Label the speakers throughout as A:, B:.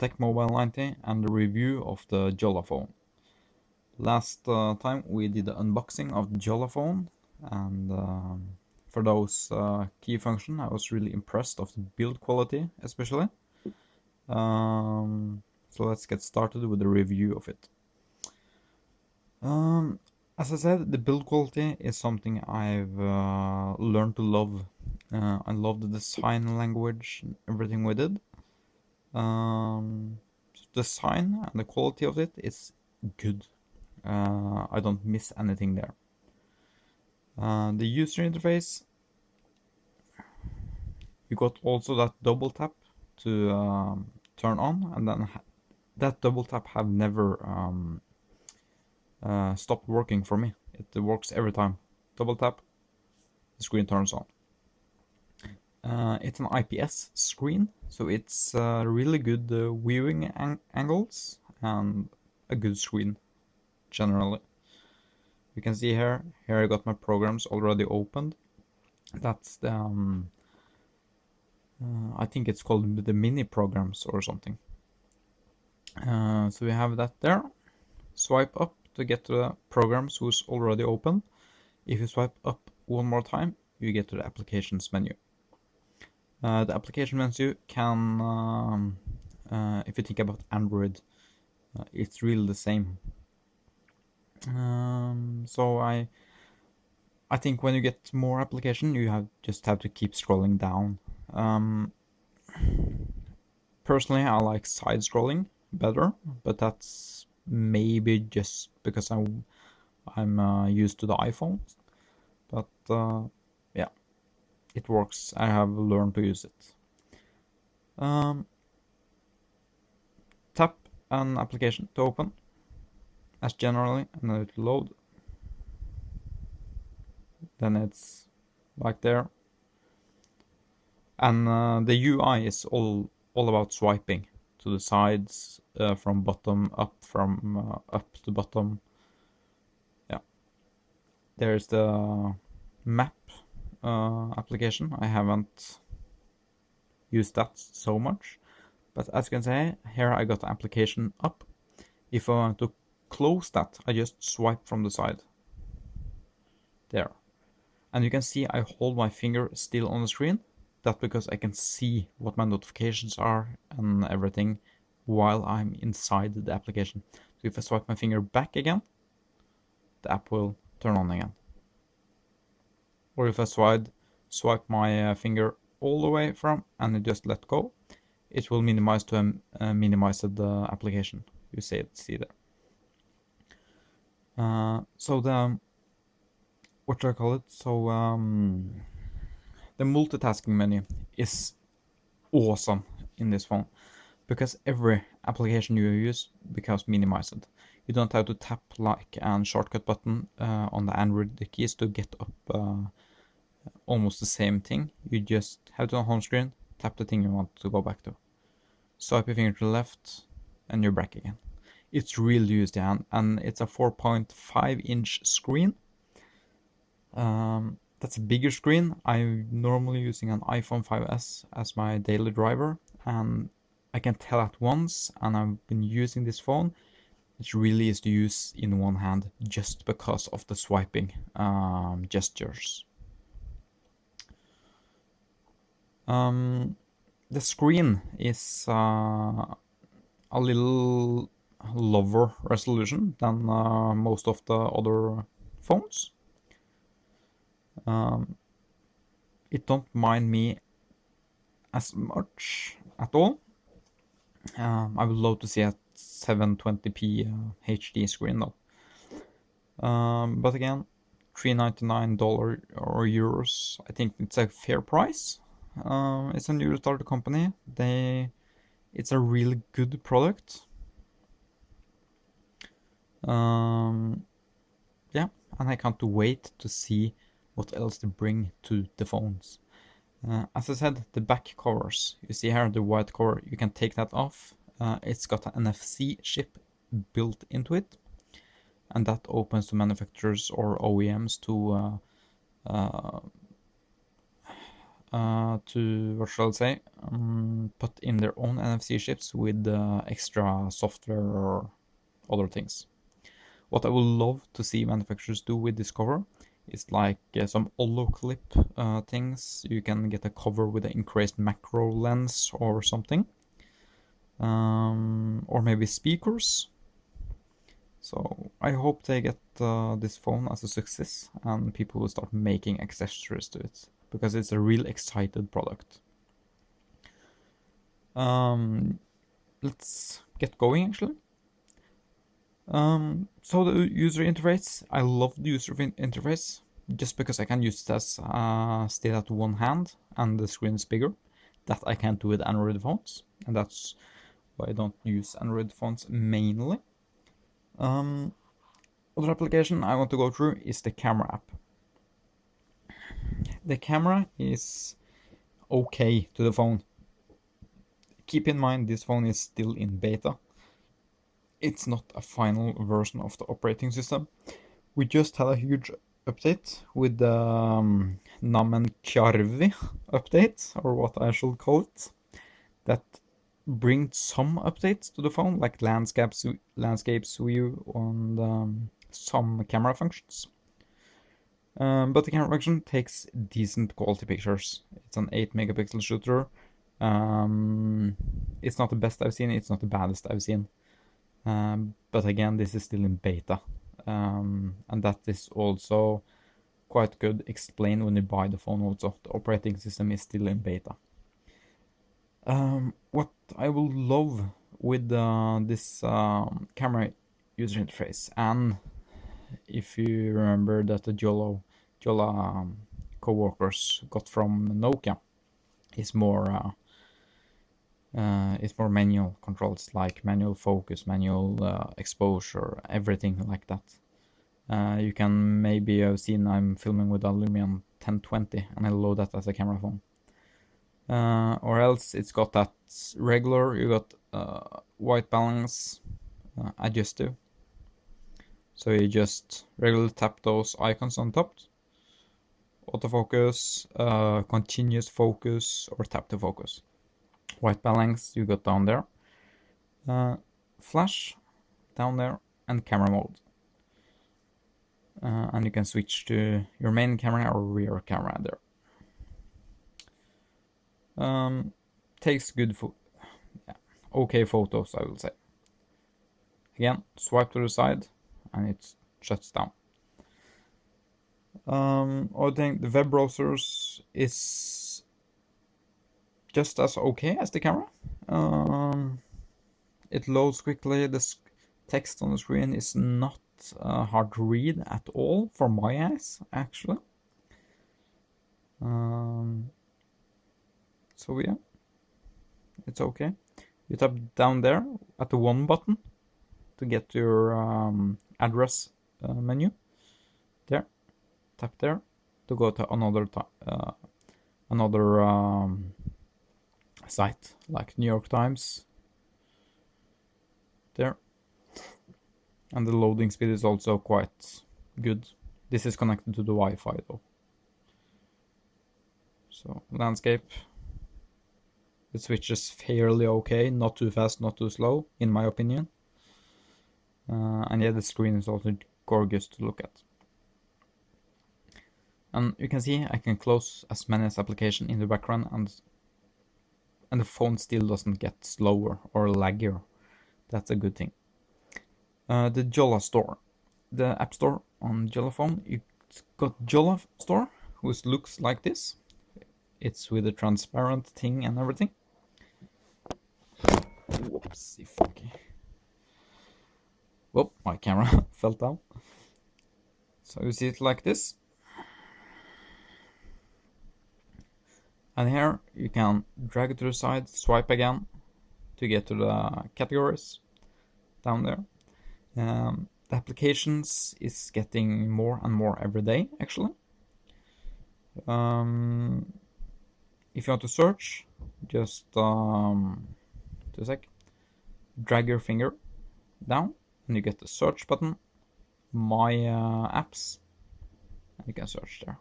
A: Tech Mobile 90 and the review of the Jolla phone. Last time we did the unboxing of the Jolla phone, and for those key functions I was really impressed of the build quality especially. So let's get started with the review of it. As I said, the build quality is something I've learned to love. I love the design language and everything with it. Design and the quality of it is good. I don't miss anything there. The user interface, you got also that double tap to turn on, and then that double tap have never stopped working for me. It works every time. Double tap, the screen turns on. It's an IPS screen, so it's really good viewing angles and a good screen generally. You can see here I got my programs already opened. That's the I think it's called the mini programs or something. So we have that there. Swipe up to get to the programs who's already open. If you swipe up one more time, you get to the applications menu. The application menu can, if you think about Android, it's really the same. So I think when you get more application, you just have to keep scrolling down. Personally, I like side scrolling better, but that's maybe just because I'm used to the iPhone. But yeah, it works. I have learned to use it. Tap an application to open, as generally, and then it will load. Then it's like there. And the UI is all about swiping to the sides, from bottom up, from up to bottom. Yeah. There's the map application. I haven't used that so much, but as you can see, here I got the application up. If I want to close that, I just swipe from the side. There. And you can see I hold my finger still on the screen. That's because I can see what my notifications are and everything while I'm inside the application. So if I swipe my finger back again, the app will turn on again. Or if I swipe my finger all the way from and just let go, it will minimize to a minimized application. You see there. So the what do I call it? So the multitasking menu is awesome in this phone because every application you use becomes minimized. You don't have to tap like a shortcut button on the Android keys to get up almost the same thing. You just have to on home screen, tap the thing you want to go back to. Swipe your finger to the left and you're back again. It's really used and it's a 4.5-inch screen. That's a bigger screen. I'm normally using an iPhone 5S as my daily driver, and I can tell at once, and I've been using this phone, it really is to use in one hand just because of the swiping gestures. The screen is a little lower resolution than most of the other phones. It don't mind me as much at all. I would love to see a 720p HD screen though. But again, $399 or euros. I think it's a fair price. It's a newly started company. It's a really good product. Yeah, and I can't wait to see what else to bring to the phones. As I said, the back covers, you see here the white cover, you can take that off. It's got an NFC chip built into it, and that opens to manufacturers or OEMs to to, what shall I say, put in their own NFC chips with extra software or other things. What I would love to see manufacturers do with this cover is like some holo clip things. You can get a cover with an increased macro lens or something. Or maybe speakers. So I hope they get this phone as a success and people will start making accessories to it, because it's a real excited product. Let's get going actually. So the user interface, I love the user interface just because I can use it as still at one hand and the screen is bigger. That I can't do with Android phones, and that's why I don't use Android phones mainly. Other application I want to go through is the camera app. The camera is okay to the phone. Keep in mind this phone is still in beta. It's not a final version of the operating system. We just had a huge update with the Namen Kjarvi update, or what I should call it, that brings some updates to the phone, like landscapes view and some camera functions. But the camera function takes decent quality pictures. It's an 8 megapixel shooter. It's not the best I've seen, it's not the baddest I've seen. But again, this is still in beta. And that is also quite good explained when you buy the phone also. The operating system is still in beta. What I will love with this camera user interface, and if you remember that the Jolla co-workers got from Nokia, is more manual controls, like manual focus, manual exposure, everything like that. You can maybe have seen I'm filming with a Lumion 1020 and I load that as a camera phone. Or else it's got that regular, you got white balance, adjust to. So you just regularly tap those icons on top. Autofocus, continuous focus, or tap to focus. White balance you got down there. Flash down there, and camera mode. And you can switch to your main camera or rear camera there. Takes good okay photos, I will say. Again, swipe to the side and it shuts down. I think the web browsers is just as okay as the camera. It loads quickly. The text on the screen is not hard to read at all for my eyes, actually. So yeah, it's okay. You tap down there at the one button to get to your address menu. There, tap there to go to another site like New York Times. There, and the loading speed is also quite good. This is connected to the Wi-Fi though. So landscape, it switches fairly okay, not too fast, not too slow, in my opinion. And yeah, the screen is also gorgeous to look at. And you can see I can close as many as application in the background, and the phone still doesn't get slower or laggier. That's a good thing. The Jolla store, the app store on Jolla phone, it's got Jolla store, which looks like this. It's with a transparent thing and everything. Whoopsie fucky. Whoop, my camera fell down. So you see it like this. And here you can drag it to the side, swipe again to get to the categories down there. The applications is getting more and more every day, actually. If you want to search, just 2 sec, drag your finger down and you get the search button, my apps, and you can search there.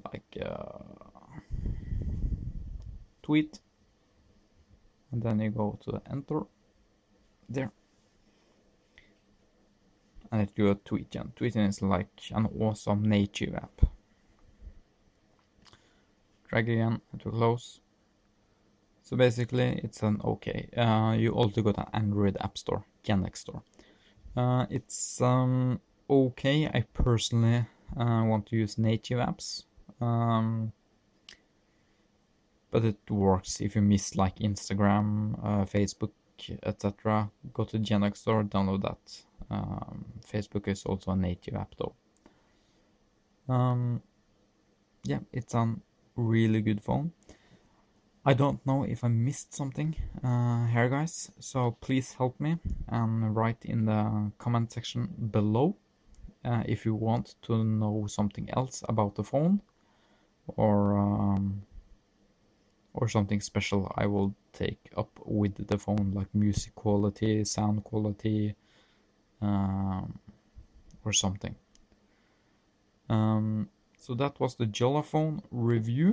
A: Like tweet, and then you go to enter there, and it will Tweetgen. Tweetgen is like an awesome native app. Drag again, it will close. So basically, it's an okay. You also got an Android app store, Genex store. It's okay. I personally want to use native apps, but it works if you miss like Instagram, Facebook, etc. Go to Genex store, download that. Facebook is also a native app though. Yeah, it's a really good phone. I don't know if I missed something here, guys, so please help me and write in the comment section below if you want to know something else about the phone, or something special I will take up with the phone, like music quality, sound quality, or something. So that was the Jolla phone review.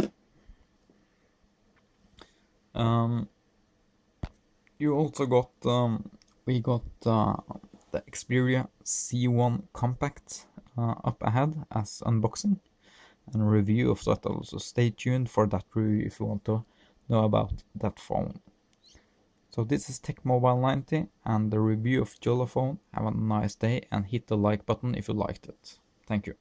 A: You also got, we got the Xperia C1 Compact up ahead as unboxing and review of that also. Stay tuned for that review if you want to know about that phone. So this is Tech Mobile 90 and the review of Jolla phone. Have a nice day and hit the like button if you liked it. Thank you.